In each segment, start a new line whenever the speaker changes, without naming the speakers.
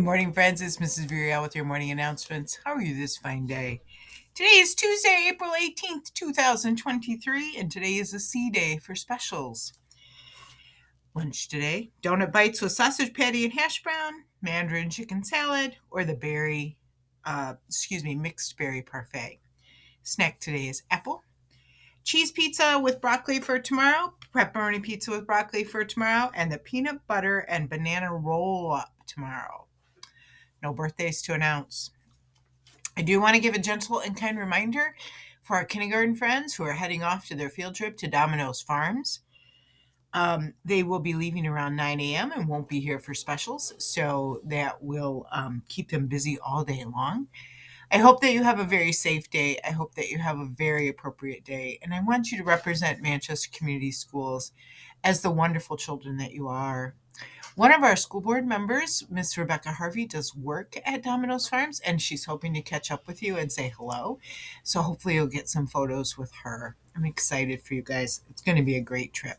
morning, friends. It's Mrs. Virial with your morning announcements. How are you this fine day? Today is Tuesday, April 18th, 2023, and today is a C day for specials. Lunch today, donut bites with sausage patty and hash brown, mandarin chicken salad, or the mixed berry parfait. Snack today is apple. Cheese pizza with broccoli for tomorrow, pepperoni pizza with broccoli for tomorrow, and the peanut butter and banana roll up tomorrow. No birthdays to announce. I do want to give a gentle and kind reminder for our kindergarten friends who are heading off to their field trip to Domino's Farms. They will be leaving around 9 a.m. and won't be here for specials, so that will keep them busy all day long. I hope that you have a very safe day. I hope that you have a very appropriate day. And I want you to represent Manchester Community Schools as the wonderful children that you are. One of our school board members, Miss Rebecca Harvey, does work at Domino's Farms, and she's hoping to catch up with you and say hello. So hopefully you'll get some photos with her. I'm excited for you guys. It's going to be a great trip.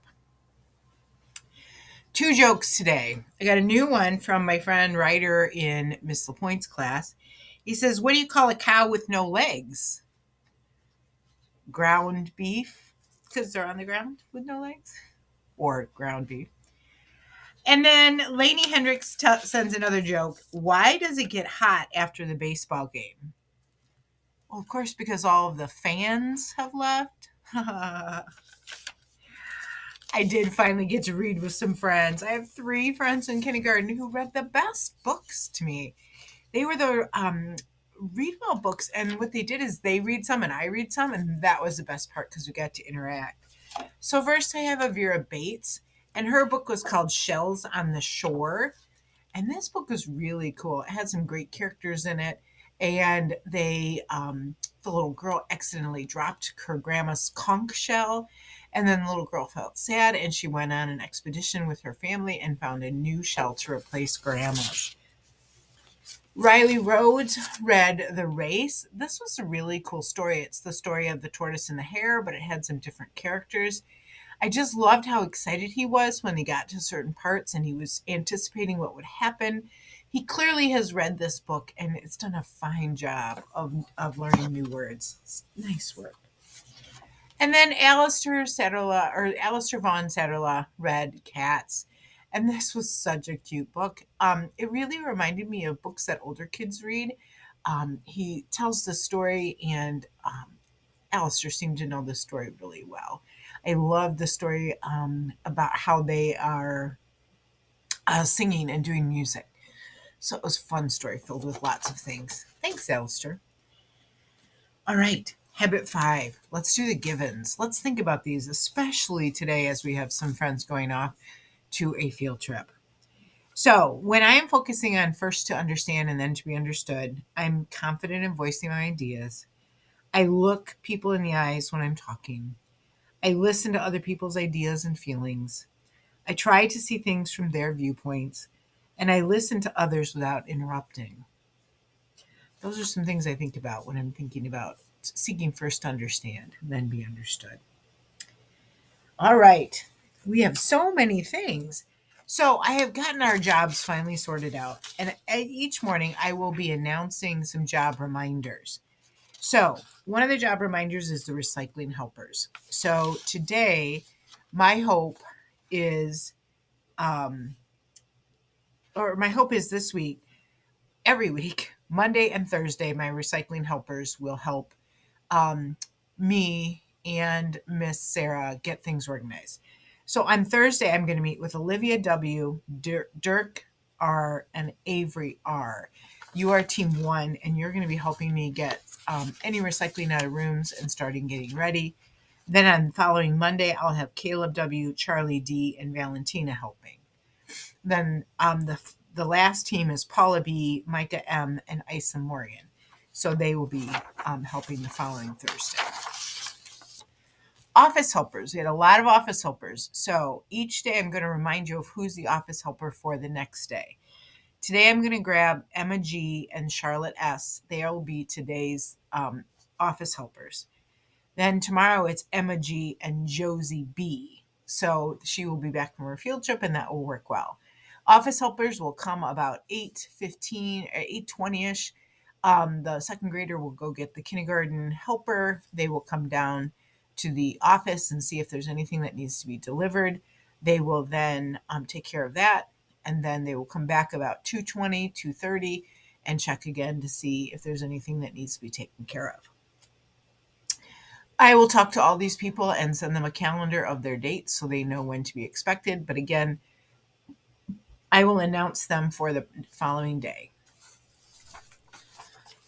2 jokes today. I got a new one from my friend Ryder in Miss LaPointe's class. He says, "What do you call a cow with no legs?" Ground beef, because they're on the ground with no legs, or ground beef. And then Lainey Hendricks sends another joke. Why does it get hot after the baseball game? Well, of course, because all of the fans have left. I did finally get to read with some friends. I have 3 friends in kindergarten who read the best books to me. They were the read well books, and what they did is they read some and I read some, and that was the best part because we got to interact. So first I have Avira Bates, and her book was called Shells on the Shore. And this book was really cool. It had some great characters in it. And the little girl accidentally dropped her grandma's conch shell. And then the little girl felt sad and she went on an expedition with her family and found a new shell to replace grandma's. Riley Rhodes read The Race. This was a really cool story. It's the story of the tortoise and the hare, but it had some different characters. I just loved how excited he was when he got to certain parts and he was anticipating what would happen. He clearly has read this book and it's done a fine job of learning new words. Nice work. And then Alistair Vaughan Satterla read Cats. And this was such a cute book. It really reminded me of books that older kids read. He tells the story, and Alistair seemed to know the story really well. I love the story about how they are singing and doing music. So it was a fun story filled with lots of things. Thanks, Alistair. All right, habit 5. Let's do the givens. Let's think about these, especially today as we have some friends going off to a field trip. So when I am focusing on first to understand and then to be understood, I'm confident in voicing my ideas. I look people in the eyes when I'm talking. I listen to other people's ideas and feelings. I try to see things from their viewpoints, and I listen to others without interrupting. Those are some things I think about when I'm thinking about seeking first to understand and then be understood. All right, we have so many things. So I have gotten our jobs finally sorted out, and each morning I will be announcing some job reminders. So, one of the job reminders is the recycling helpers. So, today, my hope is, my hope is this week, every week, Monday and Thursday, my recycling helpers will help me and Miss Sarah get things organized. So, on Thursday, I'm going to meet with Olivia W., Dirk R., and Avery R. You are team 1, and you're going to be helping me get any recycling out of rooms and starting getting ready. Then on the following Monday, I'll have Caleb W., Charlie D., and Valentina helping. Then the last team is Paula B., Micah M., and Isa Morgan. So they will be helping the following Thursday. Office helpers. We had a lot of office helpers. So each day I'm going to remind you of who's the office helper for the next day. Today I'm going to grab Emma G. and Charlotte S. They will be today's office helpers. Then tomorrow it's Emma G. and Josie B. So she will be back from her field trip and that will work well. Office helpers will come about 8:15 or 8:20ish. The second grader will go get the kindergarten helper. They will come down to the office and see if there's anything that needs to be delivered. They will then take care of that, and then they will come back about 2:20, 2:30, and check again to see if there's anything that needs to be taken care of. I will talk to all these people and send them a calendar of their dates so they know when to be expected. But again, I will announce them for the following day.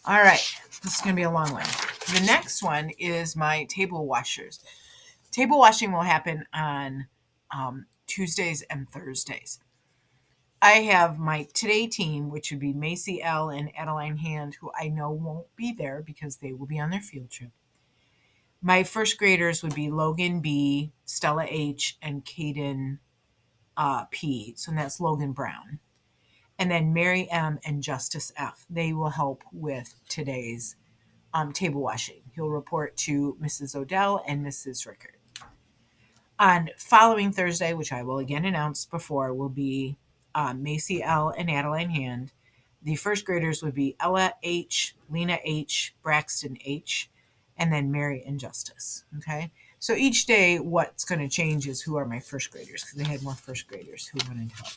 All right, this is going to be a long one. The next one is my table washers. Table washing will happen on Tuesdays and Thursdays. I have my Today team, which would be Macy L. and Adeline Hand, who I know won't be there because they will be on their field trip. My first graders would be Logan B., Stella H., and Caden P. So that's Logan Brown. And then Mary M. and Justice F. They will help with today's table washing. He'll report to Mrs. Odell and Mrs. Rickard. On following Thursday, which I will again announce before, will be Macy L. and Adeline Hand. The first graders would be Ella H., Lena H., Braxton H., and then Mary and Justice. Okay. So each day, what's going to change is who are my first graders, because they had more first graders who wanted help.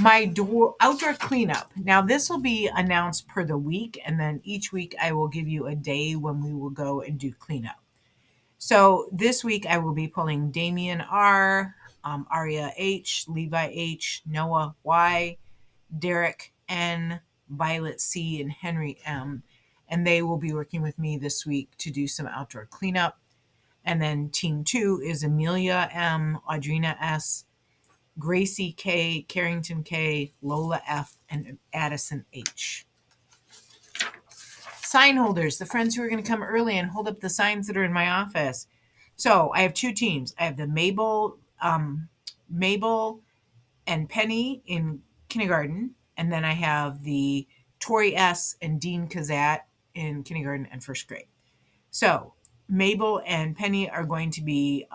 My outdoor cleanup. Now, this will be announced per the week, and then each week I will give you a day when we will go and do cleanup. So this week I will be pulling Damian R., Aria H., Levi H., Noah Y., Derek N., Violet C., and Henry M., and they will be working with me this week to do some outdoor cleanup. And then team 2 is Amelia M., Audrina S., Gracie K., Carrington K., Lola F., and Addison H. Sign holders, the friends who are going to come early and hold up the signs that are in my office. So I have 2 teams. I have the Mabel and Penny in kindergarten, and then I have the Tori S. and Dean Kazat in kindergarten and first grade. So Mabel and Penny are going to be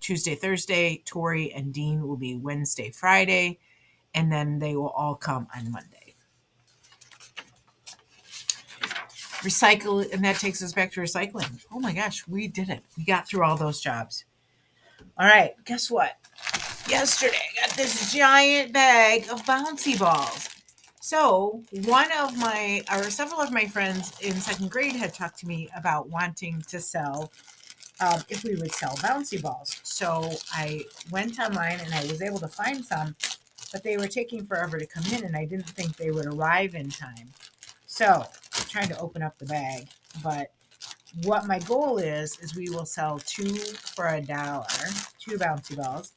Tuesday, Thursday. Tori and Dean will be Wednesday, Friday, and then they will all come on Monday. Recycle, and that takes us back to recycling. Oh my gosh, we did it. We got through all those jobs. All right, guess what? Yesterday, I got this giant bag of bouncy balls. So several of my friends in second grade had talked to me about wanting to sell, if we would sell bouncy balls. So I went online and I was able to find some, but they were taking forever to come in, and I didn't think they would arrive in time. So I'm trying to open up the bag, but what my goal is we will sell 2 for $1, 2 bouncy balls,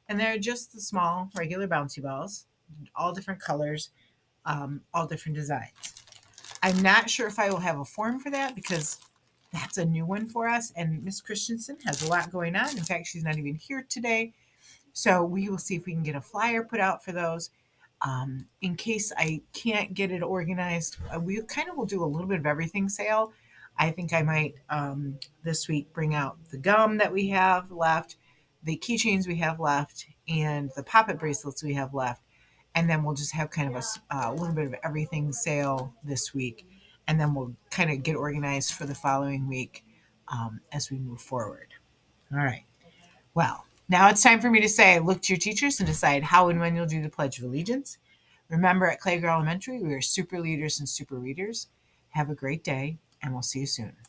and they're just the small regular bouncy balls, all different colors, all different designs. I'm not sure if I will have a form for that because that's a new one for us, and Miss Christensen has a lot going on. In fact, she's not even here today, so we will see if we can get a flyer put out for those. In case I can't get it organized, we kind of will do a little bit of everything sale. I think I might this week bring out the gum that we have left, the keychains we have left, and the poppet bracelets we have left. And then we'll just have kind of a little bit of everything sale this week. And then we'll kind of get organized for the following week as we move forward. All right. Well, now it's time for me to say, look to your teachers and decide how and when you'll do the Pledge of Allegiance. Remember, at Claygirl Elementary, we are super leaders and super readers. Have a great day, and we'll see you soon.